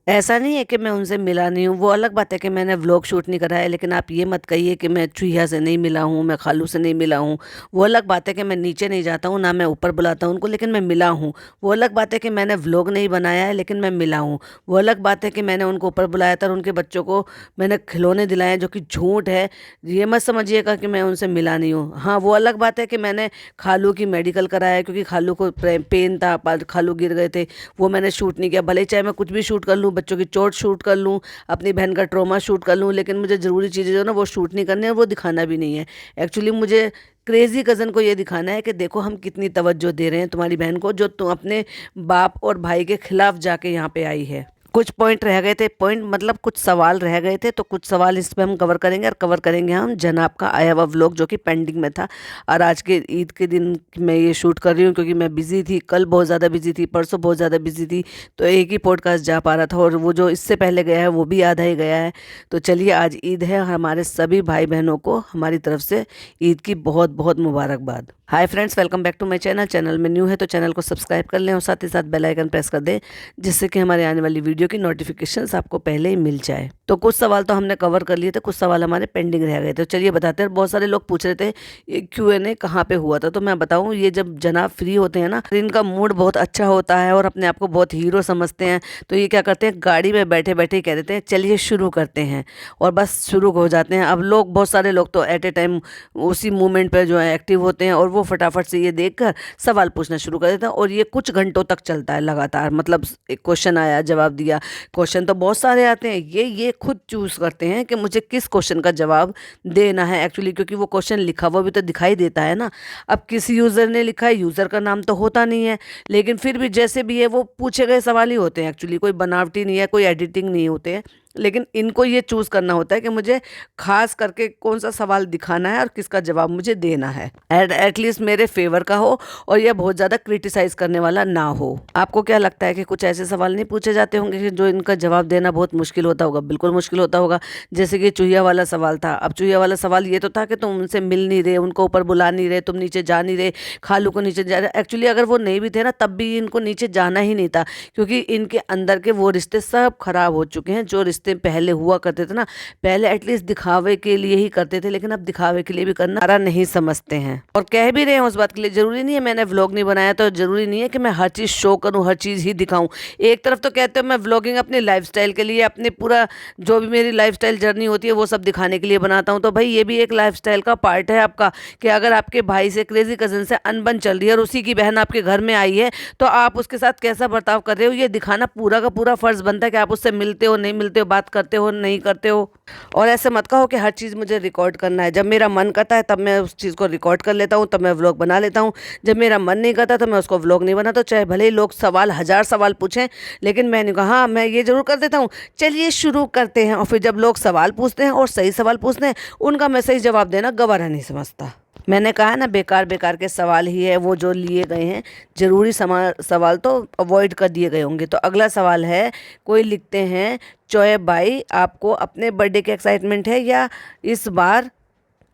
ऐसा नहीं है कि मैं उनसे मिला नहीं हूँ, वो अलग बात है कि मैंने व्लॉग शूट नहीं करा है, लेकिन आप ये मत कहिए कि मैं चूहिया से नहीं मिला हूँ, मैं खालू से नहीं मिला हूँ। वो अलग बात है कि मैं नीचे नहीं जाता हूँ, ना मैं ऊपर बुलाता हूँ उनको, लेकिन मैं मिला हूँ। वो अलग बात है कि मैंने व्लॉग नहीं बनाया है, लेकिन मैं मिला हूँ। वो अलग बात है कि मैंने उनको ऊपर बुलाया था और उनके बच्चों को मैंने खिलौने दिलाए हैं, जो कि झूठ है। ये मत समझिएगा कि मैं उनसे मिला नहीं हूँ। हाँ, वो अलग बात है कि मैंने खालू की मेडिकल कराया है, क्योंकि खालू को पेन था, खालू गिर गए थे। वो मैंने शूट नहीं किया, भले चाहे मैं कुछ भी शूट कर लूँ, बच्चों की चोट शूट कर लूँ, अपनी बहन का ट्रॉमा शूट कर लूँ, लेकिन मुझे ज़रूरी चीज़ें जो है ना वो शूट नहीं करनी है और वो दिखाना भी नहीं है। एक्चुअली मुझे क्रेजी कज़न को ये दिखाना है कि देखो हम कितनी तवज्जो दे रहे हैं तुम्हारी बहन को, जो तुम अपने बाप और भाई के खिलाफ जाके यहाँ पे आई है। कुछ पॉइंट रह गए थे, पॉइंट मतलब कुछ सवाल रह गए थे, तो कुछ सवाल इस पे हम कवर करेंगे, और कवर करेंगे हम जनाब का आया हुआ व्लॉग जो कि पेंडिंग में था। और आज के ईद के दिन मैं ये शूट कर रही हूँ, क्योंकि मैं बिज़ी थी, कल बहुत ज़्यादा बिज़ी थी, परसों बहुत ज़्यादा बिज़ी थी, तो एक ही पॉडकास्ट जा पा रहा था, और वो जो इससे पहले गया है वो भी आधा ही गया है। तो चलिए, आज ईद है, हमारे सभी भाई बहनों को हमारी तरफ से ईद की बहुत बहुत मुबारकबाद। Hi friends, welcome back to my channel. Channel में न्यू है तो चैनल को सब्सक्राइब कर लें और साथ ही साथ बेल आइकन प्रेस कर दें, जिससे कि हमारे आने वाली वीडियो की नोटिफिकेशंस आपको पहले ही मिल जाए। तो कुछ सवाल तो हमने कवर कर लिए थे, कुछ सवाल हमारे पेंडिंग रह गए थे, तो चलिए बताते हैं। बहुत सारे लोग पूछ रहे थे ये Q&A कहाँ पे हुआ था, तो मैं बताऊँ, ये जब जनाब फ्री होते हैं ना, इनका मूड बहुत अच्छा होता है और अपने आप को बहुत हीरो समझते हैं, तो ये क्या करते हैं, गाड़ी में बैठे बैठे ही कह देते हैं चलिए शुरू करते हैं, और बस शुरू हो जाते हैं। अब लोग, बहुत सारे लोग तो एट ए टाइम उसी मोमेंट पर जो है एक्टिव होते हैं, और वो फटाफट से ये देखकर सवाल पूछना शुरू कर देते हैं, और ये कुछ घंटों तक चलता है लगातार। मतलब एक क्वेश्चन आया, जवाब दिया। क्वेश्चन तो बहुत सारे आते हैं, ये खुद चूज करते हैं कि मुझे किस क्वेश्चन का जवाब देना है एक्चुअली, क्योंकि वो क्वेश्चन लिखा हुआ भी तो दिखाई देता है ना। अब किसी यूज़र ने लिखा है, यूज़र का नाम तो होता नहीं है, लेकिन फिर भी जैसे भी है वो पूछे गए सवाल ही होते हैं एक्चुअली, कोई बनावटी नहीं है, कोई एडिटिंग नहीं होते हैं। लेकिन इनको ये चूज़ करना होता है कि मुझे खास करके कौन सा सवाल दिखाना है और किसका जवाब मुझे देना है, एटलीस्ट मेरे फेवर का हो, और यह बहुत ज़्यादा क्रिटिसाइज करने वाला ना हो। आपको क्या लगता है कि कुछ ऐसे सवाल नहीं पूछे जाते होंगे कि जो इनका जवाब देना बहुत मुश्किल होता होगा? बिल्कुल मुश्किल होता होगा। जैसे कि चूहिया वाला सवाल था। अब चूहिया वाला सवाल ये तो था कि तुम उनसे मिल नहीं रहे, उनको ऊपर बुला नहीं रहे, तुम नीचे जा नहीं रहे, खालू को नीचे जा रहे। एक्चुअली अगर वो नहीं भी थे ना, तब भी इनको नीचे जाना ही नहीं था, क्योंकि इनके अंदर के वो रिश्ते सब खराब हो चुके हैं। जो रिश्ते पहले हुआ करते थे ना, पहले एटलीस्ट दिखावे के लिए ही करते थे, लेकिन अब दिखावे के लिए भी करना सारा नहीं समझते हैं, और कह भी रहे हैं उस बात के लिए। जरूरी नहीं है, मैंने व्लॉग नहीं बनाया तो जरूरी नहीं है कि मैं हर चीज़ शो करूं, हर चीज़ ही दिखाऊं। एक तरफ तो कहते हो मैं व्लॉगिंग अपनी लाइफस्टाइल के लिए, अपने पूरा जो भी मेरी लाइफस्टाइल जर्नी होती है वो सब दिखाने के लिए बनाता हूं, तो भाई ये भी एक लाइफस्टाइल का पार्ट है आपका, कि अगर आपके भाई से, क्रेजी कजन से अनबन चल रही है और उसी की बहन आपके घर में आई है, तो आप उसके साथ कैसा बर्ताव कर रहे हो, ये दिखाना पूरा का पूरा फर्ज बनता है, कि आप उससे मिलते हो, नहीं मिलते हो, बात करते हो, नहीं करते हो। और ऐसे मत कहो कि हर चीज़ मुझे रिकॉर्ड करना है। जब मेरा मन करता है तब मैं उस चीज़ को रिकॉर्ड कर लेता हूँ, तब मैं व्लॉग बना लेता हूँ। जब मेरा मन नहीं करता तो मैं उसको व्लॉग नहीं बनाता, चाहे भले ही लोग सवाल, हजार सवाल पूछें, लेकिन मैंने कहा हाँ, मैं ये जरूर कर देता हूँ, चलिए शुरू करते हैं। और फिर जब लोग सवाल पूछते हैं और सही सवाल पूछते हैं, उनका मैं सही जवाब देना गवारा नहीं समझता। मैंने कहा ना, बेकार बेकार के सवाल ही है वो जो लिए गए हैं, जरूरी सवाल तो अवॉइड कर दिए गए होंगे। तो अगला सवाल है, कोई लिखते हैं, चोए भाई आपको अपने बर्थडे की एक्साइटमेंट है या इस बार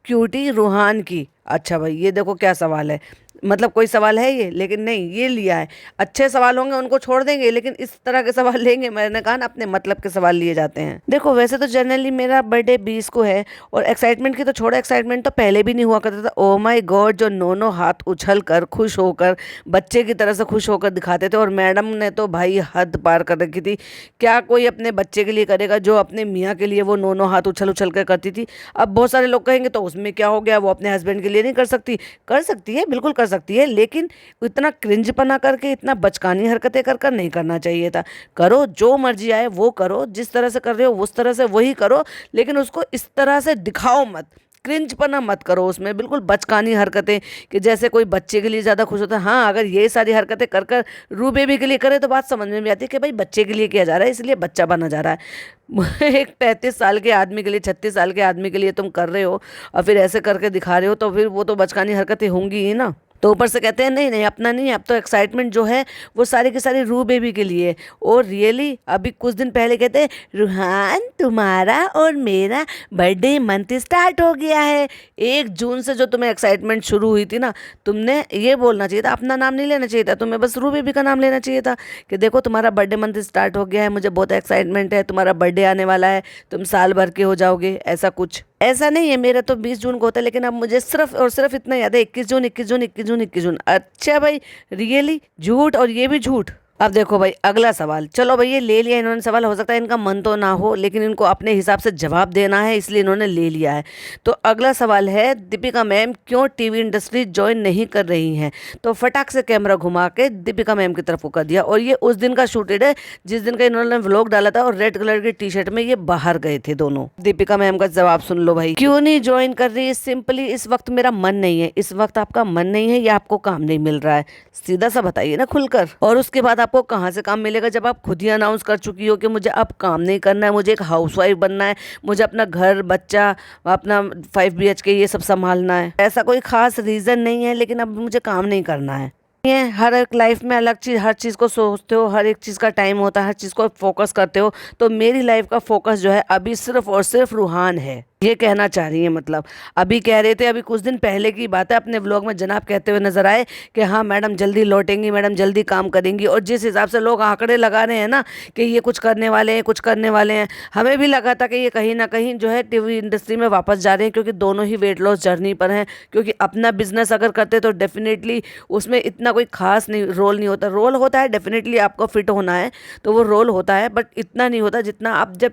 क्यूटी रूहान की? अच्छा भाई, ये देखो क्या सवाल है, मतलब कोई सवाल है ये, लेकिन नहीं, ये लिया है। अच्छे सवाल होंगे उनको छोड़ देंगे, लेकिन इस तरह के सवाल लेंगे, मैंने कहा ना, अपने मतलब के सवाल लिए जाते हैं। देखो, वैसे तो जनरली मेरा बर्थडे 20 को है, और एक्साइटमेंट की तो छोड़ो, एक्साइटमेंट तो पहले भी नहीं हुआ करता था। ओ माय गॉड, जो नो हाथ उछल कर खुश होकर, बच्चे की तरह से खुश होकर दिखाते थे, और मैडम ने तो भाई हद पार कर रखी थी। क्या कोई अपने बच्चे के लिए करेगा जो अपने मियाँ के लिए वो नो हाथ उछल उछल कर करती थी? अब बहुत सारे लोग कहेंगे तो उसमें क्या हो गया, वो अपने हस्बैंड के लिए नहीं कर सकती? कर सकती है, बिल्कुल कर सकती है, लेकिन इतना क्रिंजपना करके, इतना बचकानी हरकतें कर कर नहीं करना चाहिए था। करो, जो मर्जी आए वो करो, जिस तरह से कर रहे हो उस तरह से वही करो, लेकिन उसको इस तरह से दिखाओ मत, क्रिंजपना मत करो उसमें, बिल्कुल बचकानी हरकतें, कि जैसे कोई बच्चे के लिए ज़्यादा खुश होता है। हाँ, अगर ये सारी हरकतें कर कर रू बेबी के लिए करे तो बात समझ में भी आती है कि भाई बच्चे के लिए किया जा रहा है, इसलिए बच्चा बना जा रहा है। एक 35 साल के आदमी के लिए, 36 साल के आदमी के लिए तुम कर रहे हो, और फिर ऐसे करके दिखा रहे हो, तो फिर वो तो बचकानी हरकतें होंगी ही ना। तो ऊपर से कहते हैं नहीं नहीं अपना नहीं, अब तो एक्साइटमेंट जो है वो सारी की सारी रू बेबी के लिए। और रियली अभी कुछ दिन पहले कहते हैं रूहान तुम्हारा और मेरा बर्थडे मंथ स्टार्ट हो गया है। 1 जून से जो तुम्हें एक्साइटमेंट शुरू हुई थी ना, तुमने ये बोलना चाहिए था, अपना नाम नहीं लेना चाहिए था, तुम्हें बस रू बेबी का नाम लेना चाहिए था कि देखो तुम्हारा बर्थडे मंथ स्टार्ट हो गया है, मुझे बहुत एक्साइटमेंट है, तुम्हारा बर्थडे आने वाला है, तुम साल भर के हो जाओगे। ऐसा कुछ ऐसा नहीं है, मेरा तो 20 जून को होता है, लेकिन अब मुझे सिर्फ और सिर्फ इतना याद है 21 जून 21 जून 21 जून 21 जून। अच्छा भाई रियली झूठ, और ये भी झूठ। अब देखो भाई अगला सवाल, चलो भाई ये ले लिया इन्होंने सवाल, हो सकता है इनका मन तो ना हो लेकिन इनको अपने हिसाब से जवाब देना है इसलिए इन्होंने ले लिया है। तो अगला सवाल है दीपिका मैम क्यों टीवी इंडस्ट्री ज्वाइन नहीं कर रही हैं। तो फटाक से कैमरा घुमा के दीपिका मैम की तरफ को कर दिया, और ये उस दिन का शूटेड है जिस दिन का इन्होंने व्लॉग डाला था, और रेड कलर की टी शर्ट में ये बाहर गए थे दोनों। दीपिका मैम का जवाब सुन लो भाई, क्यों नहीं ज्वाइन कर रही। सिंपली इस वक्त मेरा मन नहीं है। इस वक्त आपका मन नहीं है या आपको काम नहीं मिल रहा है, सीधा सा बताइए ना खुलकर। और उसके बाद आपको कहाँ से काम मिलेगा जब आप खुद ही अनाउंस कर चुकी हो कि मुझे अब काम नहीं करना है, मुझे एक हाउसवाइफ बनना है, मुझे अपना घर बच्चा अपना 5 BHK ये सब संभालना है। ऐसा कोई खास रीज़न नहीं है, लेकिन अब मुझे काम नहीं करना है। ये हर एक लाइफ में अलग चीज़, हर चीज़ को सोचते हो, हर एक चीज़ का टाइम होता है, हर चीज़ को फोकस करते हो। तो मेरी लाइफ का फोकस जो है अभी सिर्फ और सिर्फ रूहान है, ये कहना चाह रही है। मतलब अभी कह रहे थे, अभी कुछ दिन पहले की बात है, अपने व्लॉग में जनाब कहते हुए नजर आए कि हाँ मैडम जल्दी लौटेंगी, मैडम जल्दी काम करेंगी। और जिस हिसाब से लोग आंकड़े लगा रहे हैं ना कि ये कुछ करने वाले हैं, कुछ करने वाले हैं, हमें भी लगा था कि ये कहीं ना कहीं जो है टीवी इंडस्ट्री में वापस जा रहे हैं, क्योंकि दोनों ही वेट लॉस जर्नी पर हैं। क्योंकि अपना बिजनेस अगर करते तो डेफिनेटली उसमें इतना कोई खास नहीं रोल नहीं होता। रोल होता है डेफिनेटली, आपको फिट होना है तो वो रोल होता है, बट इतना नहीं होता जितना आप जब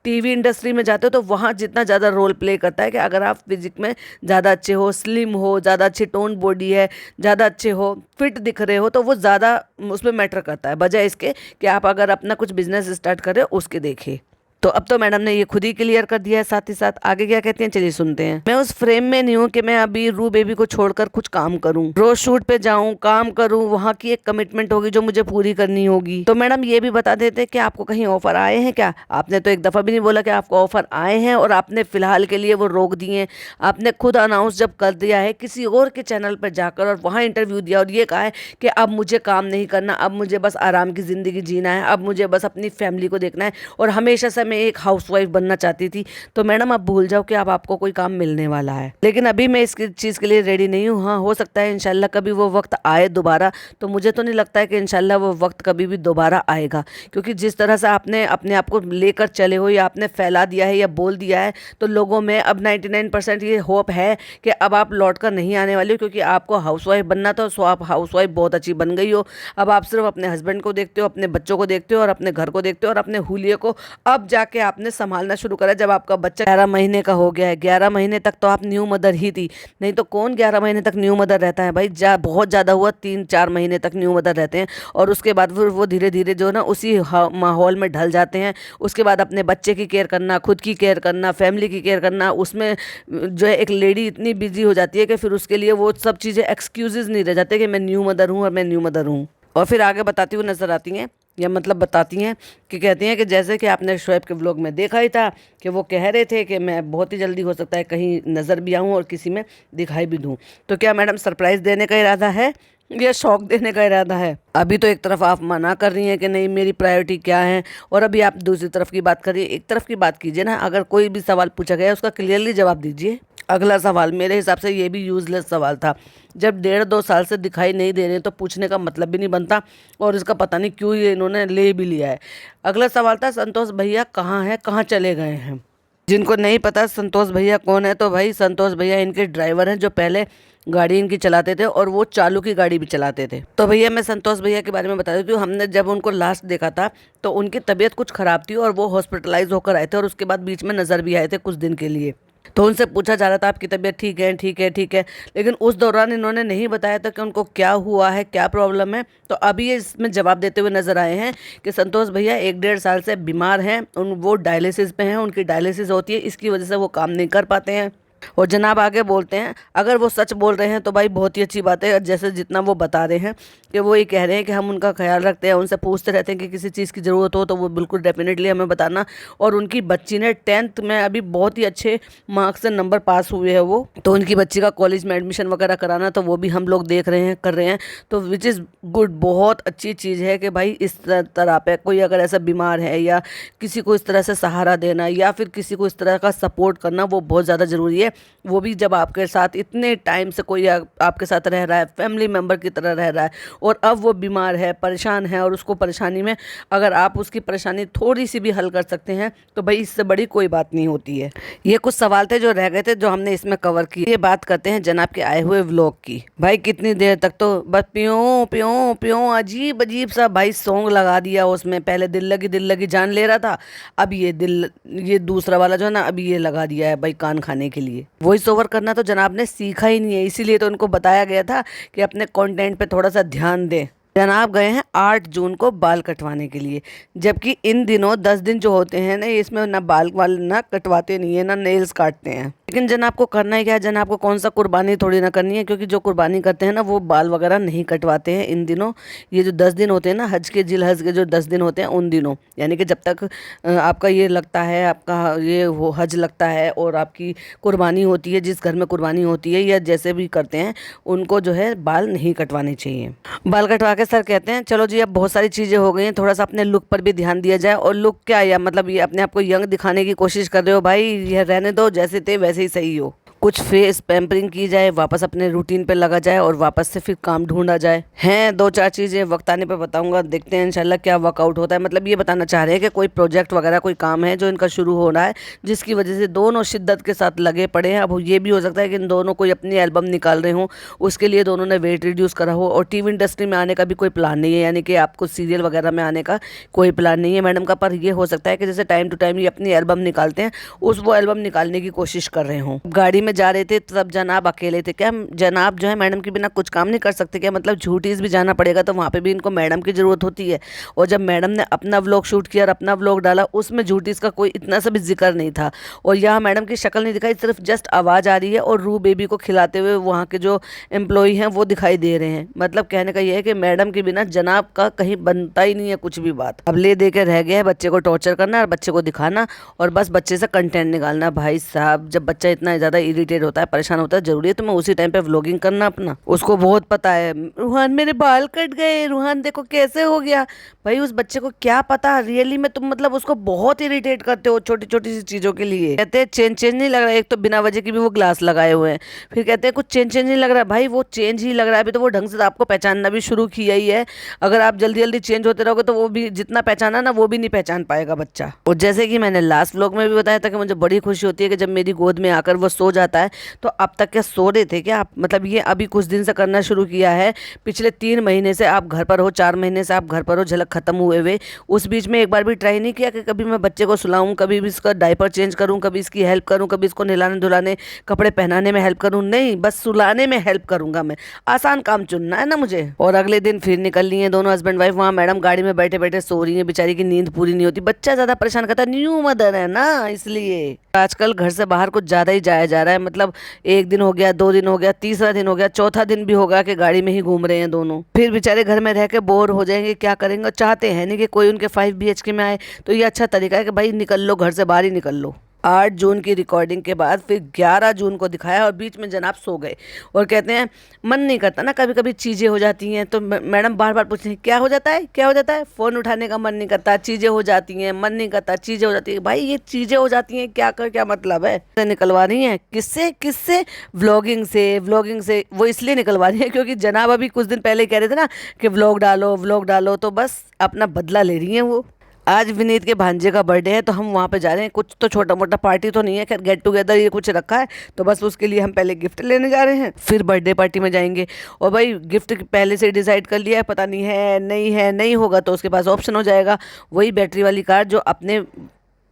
टीवी इंडस्ट्री में जाते हो तो वहाँ जितना ज़्यादा रोल प्ले करता है कि अगर आप फिजिक में ज़्यादा अच्छे हो, स्लिम हो, ज़्यादा अच्छी टोन बॉडी है, ज़्यादा अच्छे हो, फिट दिख रहे हो, तो वो ज़्यादा उसमें मैटर करता है, बजाय इसके कि आप अगर अपना कुछ बिजनेस स्टार्ट कर रहे हो उसके देखिए। तो अब तो मैडम ने ये खुद ही क्लियर कर दिया है, साथ ही साथ आगे क्या कहती हैं चलिए सुनते हैं। मैं उस फ्रेम में नहीं हूँ कि मैं अभी रू बेबी को छोड़कर कुछ काम करूँ, रोज शूट पे जाऊँ, काम करूँ, वहाँ की एक कमिटमेंट होगी जो मुझे पूरी करनी होगी। तो मैडम ये भी बता देते कि आपको कहीं ऑफर आए हैं क्या। आपने तो एक दफा भी नहीं बोला कि आपको ऑफर आए हैं, और आपने फिलहाल के लिए वो रोक दिए हैं। आपने खुद अनाउंस जब कर दिया है किसी और के चैनल पर जाकर और वहाँ इंटरव्यू दिया और ये कहा है कि अब मुझे काम नहीं करना, अब मुझे बस आराम की जिंदगी जीना है, अब मुझे बस अपनी फैमिली को देखना है, और हमेशा से मैं एक हाउसवाइफ बनना चाहती थी। तो मैडम आप भूल जाओ कि अब आपको कोई काम मिलने वाला है। लेकिन अभी मैं इस चीज़ के लिए रेडी नहीं हूँ। हाँ हो सकता है इंशाल्लाह कभी वो वक्त आए दोबारा, तो मुझे तो नहीं लगता है कि इंशाल्लाह वो वक्त कभी भी दोबारा आएगा। क्योंकि जिस तरह से आपने अपने आप को लेकर चले हो या आपने फैला दिया है या बोल दिया है, तो लोगों में अब 99% ये होप है कि अब आप लौट कर नहीं आने वाली हो। क्योंकि आपको हाउसवाइफ बनना था, सो आप हाउसवाइफ बहुत अच्छी बन गई हो। अब आप सिर्फ अपने हस्बैंड को देखते हो, अपने बच्चों को देखते हो, और अपने घर को देखते हो, और अपने हुलिये को अब जाके आपने संभालना शुरू करा जब आपका बच्चा 11 महीने का हो गया है। 11 महीने तक तो आप न्यू मदर ही थी, नहीं तो कौन 11 महीने तक न्यू मदर रहता है भाई। बहुत ज़्यादा हुआ 3-4 महीने तक न्यू मदर रहते हैं, और उसके बाद फिर वो धीरे धीरे जो ना उसी माहौल में ढल जाते हैं। उसके बाद अपने बच्चे की केयर करना, खुद की केयर करना, फैमिली की केयर करना, उसमें जो है एक लेडी इतनी बिजी हो जाती है कि फिर उसके लिए वो सब चीज़ें एक्सक्यूजेज नहीं रह जाते कि मैं न्यू मदर हूँ और मैं न्यू मदर हूँ। और फिर आगे बताती हुई नजर आती हैं, या मतलब बताती हैं कि कहती हैं कि जैसे कि आपने शोएब के व्लॉग में देखा ही था कि वो कह रहे थे कि मैं बहुत ही जल्दी हो सकता है कहीं नज़र भी आऊँ और किसी में दिखाई भी दूँ। तो क्या मैडम सरप्राइज़ देने का इरादा है या शौक देने का इरादा है। अभी तो एक तरफ आप मना कर रही हैं कि नहीं मेरी प्रायोरिटी क्या है, और अभी आप दूसरी तरफ की बात करिए। एक तरफ की बात कीजिए ना, अगर कोई भी सवाल पूछा गया उसका क्लियरली जवाब दीजिए। अगला सवाल मेरे हिसाब से ये भी यूजलेस सवाल था। जब 1.5-2 साल से दिखाई नहीं दे रहे तो पूछने का मतलब भी नहीं बनता, और इसका पता नहीं क्यों ये इन्होंने ले भी लिया है। अगला सवाल था संतोष भैया कहाँ हैं, कहाँ चले गए हैं। जिनको नहीं पता संतोष भैया कौन है, तो भाई संतोष भैया इनके ड्राइवर हैं जो पहले गाड़ी इनकी चलाते थे, और वो चालू की गाड़ी भी चलाते थे। तो भैया मैं संतोष भैया के बारे में बता देती हूँ। हमने जब उनको लास्ट देखा था तो उनकी तबीयत कुछ ख़राब थी और वो हॉस्पिटलाइज होकर आए थे, और उसके बाद बीच में नज़र भी आए थे कुछ दिन के लिए। तो उनसे पूछा जा रहा था आपकी तबीयत ठीक है, ठीक है, ठीक है, लेकिन उस दौरान इन्होंने नहीं बताया था कि उनको क्या हुआ है, क्या प्रॉब्लम है। तो अभी ये इसमें जवाब देते हुए नजर आए हैं कि संतोष भैया 1-1.5 साल से बीमार हैं, वो डायलिसिस पे हैं, उनकी डायलिसिस होती है, इसकी वजह से वो काम नहीं कर पाते हैं। और जनाब आगे बोलते हैं, अगर वो सच बोल रहे हैं तो भाई बहुत ही अच्छी बात है। जैसे जितना वो बता रहे हैं कि वो ये कह रहे हैं कि हम उनका ख्याल रखते हैं, उनसे पूछते रहते हैं कि किसी चीज़ की ज़रूरत हो तो वो बिल्कुल डेफिनेटली हमें बताना। और उनकी बच्ची ने 10th में अभी बहुत ही अच्छे मार्क्स से नंबर पास हुए हैं वो, तो उनकी बच्ची का कॉलेज में एडमिशन वगैरह कराना तो वो भी हम लोग देख रहे हैं, कर रहे हैं। तो विच इज़ गुड, बहुत अच्छी चीज़ है कि भाई इस तरह पे कोई अगर ऐसा बीमार है या किसी को इस तरह से सहारा देना या फिर किसी को इस तरह का सपोर्ट करना वो बहुत ज़्यादा ज़रूरी है। वो भी जब आपके साथ इतने टाइम से कोई आपके साथ रह रहा है, फैमिली मेम्बर की तरह रह रहा है, और अब वो बीमार है, परेशान है, और उसको परेशानी में अगर आप उसकी परेशानी थोड़ी सी भी हल कर सकते हैं तो भाई इससे बड़ी कोई बात नहीं होती है। ये कुछ सवाल थे जो रह गए थे जो हमने इसमें कवर किए। ये बात करते हैं जनाब के आए हुए व्लॉग की। भाई कितनी देर तक तो बस प्यों प्यों प्यों अजीब अजीब सा भाई सॉन्ग लगा दिया उसमें। पहले दिल लगी जान ले रहा था, अब ये दूसरा वाला जो है ना अभी ये लगा दिया है भाई कान खाने के लिए। वॉइस ओवर करना तो जनाब ने सीखा ही नहीं है, इसीलिए तो उनको बताया गया था कि अपने कंटेंट पे थोड़ा सा ध्यान दें। जनाब गए हैं 8 जून को बाल कटवाने के लिए, जबकि इन दिनों 10 दिन जो होते हैं ना इसमें ना बाल वाल ना कटवाते नहीं है ना नेल्स काटते हैं। लेकिन जनाब को करना है क्या है, जनाब को कौन सा कुर्बानी थोड़ी ना करनी है, क्योंकि जो कुर्बानी करते हैं ना वो बाल वगैरह नहीं कटवाते हैं इन दिनों। ये जो 10 दिन होते हैं ना हज के, जिल हज के जो 10 दिन होते हैं उन दिनों, यानी कि जब तक आपका ये लगता है, आपका ये वो हज लगता है और आपकी कुर्बानी होती है, जिस घर में कुर्बानी होती है या जैसे भी करते हैं उनको जो है बाल नहीं कटवाने चाहिए। बाल कटवा के सर कहते हैं चलो जी अब बहुत सारी चीज़ें हो गई हैं, थोड़ा सा अपने लुक पर भी ध्यान दिया जाए। और लुक क्या, या मतलब ये अपने आप को यंग दिखाने की कोशिश कर रहे हो भाई, ये रहने दो, जैसे थे वैसे ही सही हो। कुछ फेस पैम्परिंग की जाए, वापस अपने रूटीन पे लगा जाए और वापस से फिर काम ढूंढा जाए। हैं 2-4 चीज़ें वक्त आने पे बताऊंगा, देखते हैं इंशाल्लाह क्या वर्कआउट होता है। मतलब ये बताना चाह रहे हैं कि कोई प्रोजेक्ट वगैरह कोई काम है जो इनका शुरू हो रहा है जिसकी वजह से दोनों शिद्दत के साथ लगे पड़े हैं। अब ये भी हो सकता है कि इन दोनों कोई अपनी एल्बम निकाल रहे हों, उसके लिए दोनों ने वेट रिड्यूस करा हो। और टीवी इंडस्ट्री में आने का भी कोई प्लान नहीं है, यानी कि आपको सीरियल वगैरह में आने का कोई प्लान नहीं है मैडम का। पर यह हो सकता है कि जैसे टाइम टू टाइम ये अपनी एल्बम निकालते हैं वो एल्बम निकालने की कोशिश कर रहे हों। गाड़ी में जा रहे थे तब जनाब अकेले थे। क्या जनाब जो है मैडम के बिना कुछ काम नहीं कर सकते क्या? मतलब झूठीज भी जाना पड़ेगा तो वहाँ पे भी इनको मैडम की ज़रूरत होती है। और जब मैडम ने अपना व्लॉग शूट किया और अपना व्लॉग डाला उसमें झूठीज का कोई इतना सा भी जिक्र नहीं था। और यहाँ मैडम की शक्ल नहीं दिखाई, सिर्फ जस्ट आवाज़ आ रही है और रू बेबी को खिलाते हुए वहाँ के जो एम्प्लॉई हैं वो दिखाई दे रहे हैं। मतलब कहने का ये है कि मैडम के बिना जनाब का कहीं बनता ही नहीं है कुछ भी बात। अब ले दे के रह गया है बच्चे को टॉर्चर करना और बच्चे को दिखाना और बस बच्चे से कंटेंट निकालना। भाई साहब जब बच्चा इतना ज़्यादा इरिटेट होता है, परेशान होता है, जरूरी है तुम्हें उसी टाइम पे व्लॉगिंग करना अपना? उसको बहुत पता है, रूहान मेरे बाल कट गए, रूहान देखो कैसे हो गया। भाई उस बच्चे को क्या पता रियली में तुम मतलब उसको बहुत इरिटेट करते हो छोटी छोटी सी चीज़ों के लिए। कहते हैं चेंज नहीं लग रहा है, एक तो बिना वजह की भी वो ग्लास लगाए हुए हैं, फिर कहते हैं कुछ चेंज नहीं लग रहा है। भाई वो चेंज ही लग रहा है, अभी तो वो ढंग से आपको पहचानना भी शुरू किया ही है। अगर आप जल्दी जल्दी चेंज होते रहोगे तो वो भी जितना पहचाना ना वो भी नहीं पहचान पाएगा बच्चा। और जैसे कि मैंने लास्ट व्लॉग में भी बताया था कि मुझे बड़ी खुशी होती है कि जब मेरी गोद में आकर वो सो जाता है। तो अब तक क्या सो रहे थे क्या आप? मतलब ये अभी कुछ दिन से करना शुरू किया है, पिछले 3 महीने से आप घर पर हो, 4 महीने से आप घर पर हो, झलक खत्म हुए हुए। उस बीच में एक बार भी ट्राई नहीं किया कि कभी मैं बच्चे को सुलाऊं, कभी भी इसका डायपर चेंज करूं, कभी इसकी हेल्प करूं, कभी इसको नहलाने धुलाने कपड़े पहनाने में हेल्प करूं? नहीं, बस सुलाने में हेल्प करूंगा मैं। आसान काम चुनना है ना मुझे। और अगले दिन फिर निकल लिए दोनों हस्बैंड वाइफ। वहाँ मैडम गाड़ी में बैठे बैठे सो रही है, बेचारी की नींद पूरी नहीं होती। बच्चा ज्यादा परेशान करता है, न्यू मदर है ना इसलिए। आजकल घर से बाहर कुछ ज्यादा ही जाया जा रहा है। मतलब 1 दिन हो गया, 2 दिन हो गया, तीसरा दिन हो गया, चौथा दिन भी होगा कि गाड़ी में ही घूम रहे हैं दोनों। फिर बेचारे घर में रह के बोर हो जाएंगे, क्या करेंगे? चाहते हैं नहीं कि कोई उनके 5 BHK में आए। तो ये अच्छा तरीका है कि भाई निकल लो, घर से बाहर ही निकल लो। 8 जून की रिकॉर्डिंग के बाद फिर 11 जून को दिखाया और बीच में जनाब सो गए। और कहते हैं मन नहीं करता ना, कभी कभी चीज़ें हो जाती हैं। तो मैडम बार बार पूछते हैं क्या हो जाता है, क्या हो जाता है? फ़ोन उठाने का मन नहीं करता, चीज़ें हो जाती हैं, मन नहीं करता, चीज़ें हो जाती हैं। भाई ये चीज़ें हो जाती हैं क्या कर क्या मतलब है? निकलवा रही हैं किससे? किससे? व्लॉगिंग से। व्लॉगिंग से वो इसलिए निकलवा रही है क्योंकि जनाब अभी कुछ दिन पहले कह रहे थे ना कि व्लॉग डालो, व्लॉग डालो, तो बस अपना बदला ले रही हैं वो। आज विनीत के भांजे का बर्थडे है तो हम वहाँ पे जा रहे हैं। कुछ तो छोटा मोटा पार्टी तो नहीं है, खैर गेट टुगेदर ये कुछ रखा है तो बस उसके लिए हम पहले गिफ्ट लेने जा रहे हैं, फिर बर्थडे पार्टी में जाएंगे। और भाई गिफ्ट पहले से डिसाइड कर लिया है, पता नहीं है, नहीं होगा तो उसके पास ऑप्शन हो जाएगा वही बैटरी वाली कार जो अपने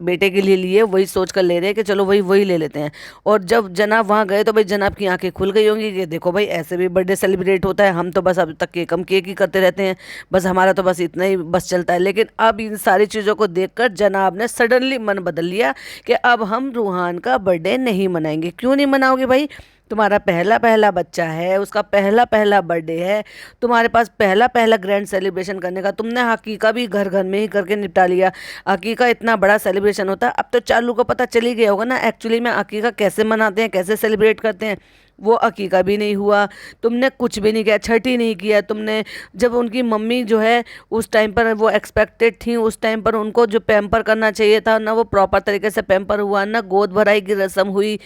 बेटे के लिए लिए वही सोच कर ले रहे हैं कि चलो वही वही ले लेते हैं। और जब जनाब वहाँ गए तो भाई जनाब की आंखें खुल गई होंगी कि देखो भाई ऐसे भी बर्थडे सेलिब्रेट होता है, हम तो बस अब तक केक हम केक ही करते रहते हैं, बस हमारा तो बस इतना ही बस चलता है। लेकिन अब इन सारी चीज़ों को देखकर जनाब ने सडनली मन बदल लिया कि अब हम रूहान का बर्थडे नहीं मनाएंगे। क्यों नहीं मनाओगे भाई? तुम्हारा पहला पहला बच्चा है, उसका पहला पहला बर्थडे है, तुम्हारे पास पहला पहला ग्रैंड सेलिब्रेशन करने का, तुमने हकीका भी घर घर में ही करके निपटा लिया। हकीका इतना बड़ा सेलिब्रेशन होता है। अब तो चालू को पता चल ही गया होगा ना एक्चुअली में हकीका कैसे मनाते हैं, कैसे सेलिब्रेट करते हैं। वो अकीका भी नहीं हुआ, तुमने कुछ भी नहीं किया, छठी नहीं किया तुमने। जब उनकी मम्मी जो है उस टाइम पर वो एक्सपेक्टेड थी, उस टाइम पर उनको जो पैम्पर करना चाहिए था ना वो प्रॉपर तरीके से पैम्पर हुआ, ना गोद भराई की रस्म हुई,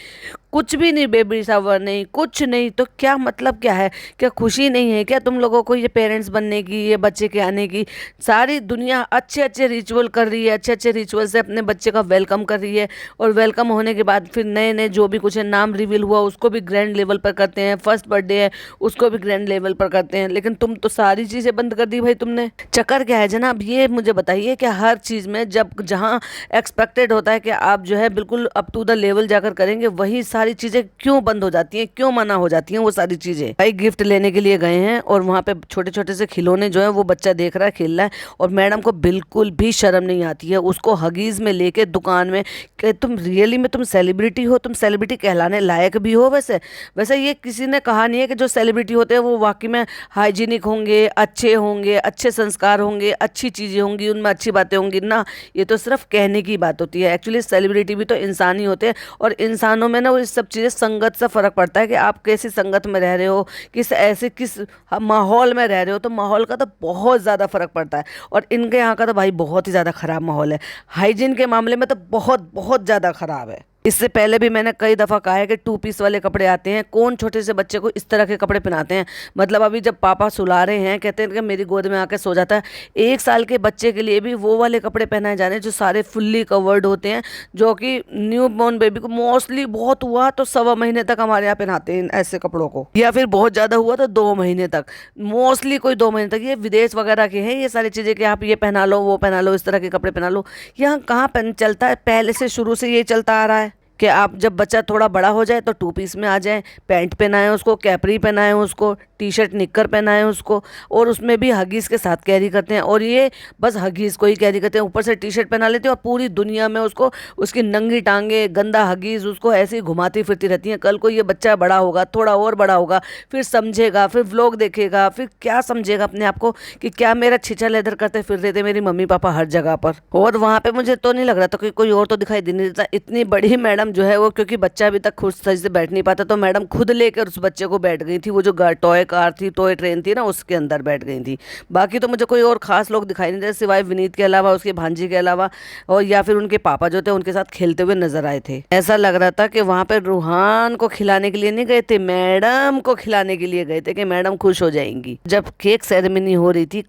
कुछ भी नहीं, बेबी शावर नहीं, कुछ नहीं। तो क्या मतलब क्या है? क्या खुशी नहीं है क्या तुम लोगों को ये पेरेंट्स बनने की, ये बच्चे के आने की? सारी दुनिया अच्छे अच्छे रिचुअल कर रही है, अच्छे अच्छे रिचुअल से अपने बच्चे का वेलकम कर रही है। और वेलकम होने के बाद फिर नए नए जो भी कुछ है, नाम रिवील हुआ उसको भी ग्रैंड लेवल पर करते हैं, फर्स्ट बर्थडे है उसको भी ग्रैंड लेवल पर करते हैं। लेकिन तुम तो सारी चीज़ें बंद कर दी भाई तुमने। चक्कर क्या है जनाब, ये मुझे बताइए कि हर चीज़ में जब जहाँ एक्सपेक्टेड होता है कि आप जो है बिल्कुल अप टू द लेवल जाकर करेंगे, वही सारी चीज़ें क्यों बंद हो जाती हैं, क्यों मना हो जाती हैं वो सारी चीज़ें? भाई गिफ्ट लेने के लिए गए हैं और वहाँ पे छोटे छोटे से खिलौने जो है वो बच्चा देख रहा है, खेल रहा है, और मैडम को बिल्कुल भी शर्म नहीं आती है उसको हगीज़ में लेके दुकान में कि तुम रियली में तुम सेलिब्रिटी हो, तुम सेलिब्रिटी कहलाने लायक भी हो। वैसे वैसे ये किसी ने कहा नहीं है कि जो सेलिब्रिटी होते हैं वो वाकई में हाइजीनिक होंगे, अच्छे संस्कार होंगे, अच्छी चीज़ें होंगी, उनमें अच्छी बातें होंगी ना। ये तो सिर्फ कहने की बात होती है। एक्चुअली सेलिब्रिटी भी तो इंसान ही होते हैं, और इंसानों में ना वो सब चीज़ें संगत से फ़र्क पड़ता है कि आप कैसी संगत में रह रहे हो, किस माहौल में रह रहे हो। तो माहौल का तो बहुत ज़्यादा फ़र्क पड़ता है, और इनके यहाँ का तो भाई बहुत ही ज़्यादा ख़राब माहौल है। हाइजीन के मामले में तो बहुत बहुत ज़्यादा ख़राब है। इससे पहले भी मैंने कई दफ़ा कहा है कि 2 पीस वाले कपड़े आते हैं, कौन छोटे से बच्चे को इस तरह के कपड़े पहनाते हैं? मतलब अभी जब पापा सुला रहे हैं कहते हैं कि मेरी गोद में आके सो जाता है, 1 साल के बच्चे के लिए भी वो वाले कपड़े पहनाए जा रहे हैं जो सारे फुल्ली कवर्ड होते हैं, जो कि न्यू बॉर्न बेबी को मोस्टली बहुत हुआ तो 1.25 महीने तक हमारे यहाँ पहनाते हैं ऐसे कपड़ों को, या फिर बहुत ज़्यादा हुआ तो 2 महीने तक, मोस्टली कोई 2 महीने तक। ये विदेश वगैरह के हैं ये सारी चीज़ें कि आप ये पहना लो, वो पहना लो, इस तरह के कपड़े पहना लो। यहाँ कहाँ पहन चलता है? पहले से शुरू से ये चलता आ रहा है कि आप जब बच्चा थोड़ा बड़ा हो जाए तो 2 पीस में आ जाए, पैंट पहनाएं उसको, कैपरी पहनाएं उसको, टी शर्ट निक्कर पहनाएं उसको, और उसमें भी हगीज़ के साथ कैरी करते हैं। और ये बस हगीज़ को ही कैरी करते हैं, ऊपर से टी शर्ट पहना लेते हैं और पूरी दुनिया में उसको, उसकी नंगी टांगे, गंदा हगीज़ उसको ऐसे ही घुमाती फिरती रहती हैं। कल को ये बच्चा बड़ा होगा, थोड़ा और बड़ा होगा, फिर समझेगा, फिर व्लॉग देखेगा, फिर क्या समझेगा अपने आप को कि क्या मेरा छिछा लेदर करते फिर रहे थे मेरी मम्मी पापा हर जगह पर। और वहाँ पर मुझे तो नहीं लग रहा था कि कोई और तो दिखाई दे नहीं देता। इतनी बड़ी मैडम जो है वो, क्योंकि बच्चा अभी तक खुद सही से बैठ नहीं पाता, तो मैडम खुद लेकर उस बच्चे को बैठ गई थी। वो जो टॉय कार थी, टॉय ट्रेन थी ना, उसके अंदर बैठ गई थी। बाकी तो मुझे कोई और खास लोग दिखाई नहीं दे सिवाय विनीत के अलावा, उसके भांजी के अलावा, और या फिर उनके पापा जो थे उनके साथ खेलते हुए नजर आए थे। ऐसा लग रहा था कि वहां पर रूहान को खिलाने के लिए नहीं गए थे, मैडम को खिलाने के लिए गए थे कि मैडम खुश हो जाएंगी। जब केक सेरेमनी हो रही थी,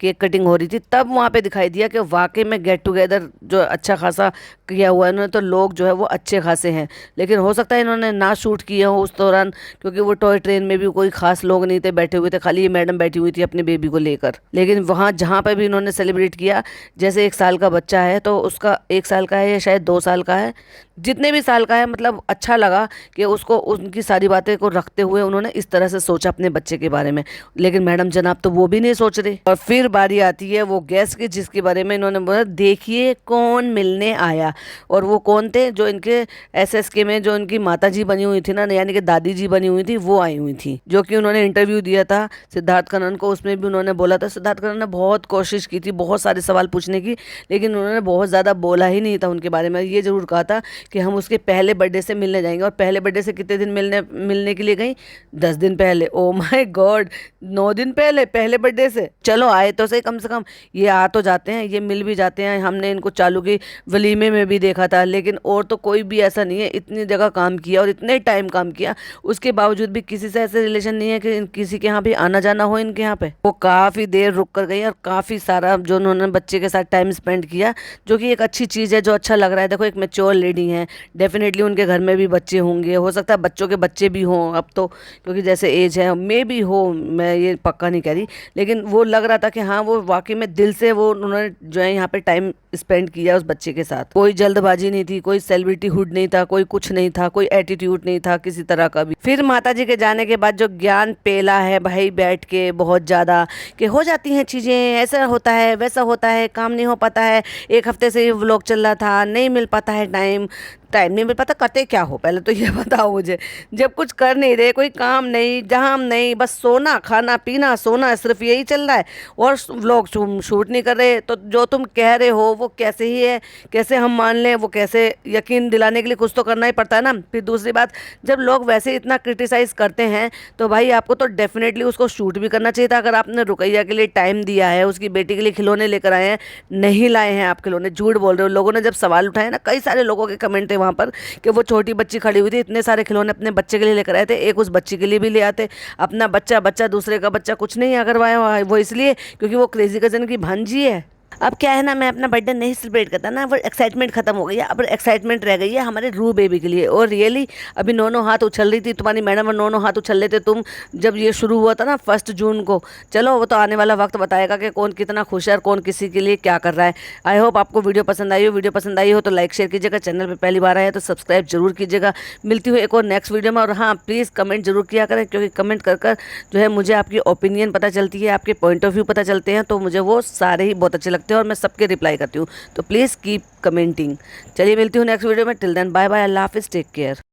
केक कटिंग हो रही थी, तब वहाँ पे दिखाई दिया कि वाकई में गेट टुगेदर जो अच्छा खासा किया हुआ है इन्होंने, तो लोग जो है वो अच्छे खासे हैं। लेकिन हो सकता है इन्होंने ना शूट किए हो उस दौरान, क्योंकि वो टॉय ट्रेन में भी कोई खास लोग नहीं थे बैठे हुए थे, खाली ये मैडम बैठी हुई थी अपने बेबी को लेकर। लेकिन वहाँ जहाँ पे भी इन्होंने सेलिब्रेट किया, जैसे 1 साल का बच्चा है तो उसका 1 साल का है या शायद 2 साल का है, जितने भी साल का है, मतलब अच्छा लगा कि उसको उनकी सारी बातें को रखते हुए उन्होंने इस तरह से सोचा अपने बच्चे के बारे में। लेकिन मैडम जनाब तो वो भी नहीं सोच रहे। और फिर बारी आती है वो गेस्ट की, जिसके बारे में इन्होंने बोला देखिए कौन मिलने आया। और वो कौन थे? जो इनके SSK में जो इनकी माता जी बनी हुई थी ना, यानी कि दादी जी बनी हुई थी, वो आई हुई थी, जो कि उन्होंने इंटरव्यू दिया था सिद्धार्थ कनन को। उसमें भी उन्होंने बोला था, सिद्धार्थ कनन ने बहुत कोशिश की थी बहुत सारे सवाल पूछने की, लेकिन उन्होंने बहुत ज़्यादा बोला ही नहीं था उनके बारे में। ये ज़रूर कहा था कि हम उसके पहले बर्थडे से मिलने जाएंगे। और पहले बर्थडे से कितने दिन मिलने के लिए गई? 10 दिन पहले। ओ माय गॉड, 9 दिन पहले पहले बर्थडे से। चलो आए तो सही, कम से कम ये आ तो जाते हैं, ये मिल भी जाते हैं। हमने इनको चालू की वलीमे में भी देखा था, लेकिन और तो कोई भी ऐसा नहीं है। इतनी जगह काम किया और इतने टाइम काम किया, उसके बावजूद भी किसी से ऐसे रिलेशन नहीं है कि किसी के यहाँ भी आना जाना हो इनके यहाँ पे। वो काफ़ी देर रुक कर गई और काफ़ी सारा जो उन्होंने बच्चे के साथ टाइम स्पेंड किया, जो कि एक अच्छी चीज़ है, जो अच्छा लग रहा है। देखो एक मैच्योर लेडी है, डेफिनेटली उनके घर में भी बच्चे होंगे, हो सकता है बच्चों के बच्चे भी हों अब तो, क्योंकि जैसे एज है, मे भी हो, मैं ये पक्का नहीं कह रही, लेकिन वो लग रहा था कि हाँ वो वाकई में दिल से वो उन्होंने जो है यहाँ पे टाइम स्पेंड किया उस बच्चे के साथ। कोई जल्दबाजी नहीं थी, कोई सेलिब्रिटी हुड नहीं था, कोई कुछ नहीं था, कोई एटीट्यूड नहीं था किसी तरह का भी। फिर माता जी के जाने के बाद जो ज्ञान पेला है भाई बैठ के बहुत ज़्यादा, कि हो जाती हैं चीज़ें, ऐसा होता है वैसा होता है, काम नहीं हो पाता है, एक हफ्ते से ये व्लॉग चल रहा था, नहीं मिल पाता है टाइम, टाइम नहीं मिल पाता, करते क्या हो पहले तो ये बताओ मुझे। जब कुछ कर नहीं रहे, कोई काम नहीं जहाँ नहीं, बस सोना खाना पीना सोना, सिर्फ यही चल रहा है, और व्लॉग शूट नहीं कर रहे, तो जो तुम कह रहे हो वो कैसे ही है, कैसे हम मान लें, वो कैसे यकीन दिलाने के लिए कुछ तो करना ही पड़ता है ना। फिर दूसरी बात, जब लोग वैसे ही इतना क्रिटिसाइज करते हैं तो भाई आपको तो डेफिनेटली उसको शूट भी करना चाहिए था। अगर आपने रुकैया के लिए टाइम दिया है, उसकी बेटी के लिए खिलौने लेकर आए हैं, नहीं लाए हैं आप खिलौने, झूठ बोल रहे हो। लोगों ने जब सवाल उठाए ना, कई सारे लोगों के कमेंट थे वहाँ पर कि वो छोटी बच्ची खड़ी हुई थी, इतने सारे खिलौने अपने बच्चे के लिए लेकर आए थे, एक उस बच्ची के लिए भी ले आते, अपना बच्चा बच्चा दूसरे का बच्चा कुछ नहीं करवाया। वो इसलिए क्योंकि वो क्रेजी कजन की भांजी है। अब क्या है ना, मैं अपना बर्थडे नहीं सेलिब्रेट करता ना, वो एक्साइटमेंट खत्म हो गई है, अब एक्साइटमेंट रह गई है हमारे रू बेबी के लिए। और रियली अभी नौ हाथ उछल रही थी तुम्हारी मैडम, और नौ हाथ उछल रहे थे तुम जब ये शुरू हुआ था ना 1 जून को। चलो वो तो आने वाला वक्त बताएगा कि कौन कितना खुश है और कौन किसी के लिए क्या कर रहा है। आई होप आपको वीडियो पसंद आई हो। वीडियो पसंद आई हो तो लाइक शेयर कीजिएगा, चैनल पर पहली बार आए तो सब्सक्राइब जरूर कीजिएगा। मिलती हूँ एक और नेक्स्ट वीडियो में। और हाँ प्लीज़ कमेंट जरूर किया करें, क्योंकि कमेंट कर कर जो है मुझे आपकी ओपिनियन पता चलती है, आपके पॉइंट ऑफ व्यू पता चलते हैं, तो मुझे वो सारे ही बहुत अच्छे लगते हैं और मैं सबके रिप्लाई करती हूँ। तो प्लीज़ कीप कमेंटिंग। चलिए मिलती हूँ नेक्स्ट वीडियो में। टिल देन बाय बाय, अल्लाह हाफिज़, टेक केयर।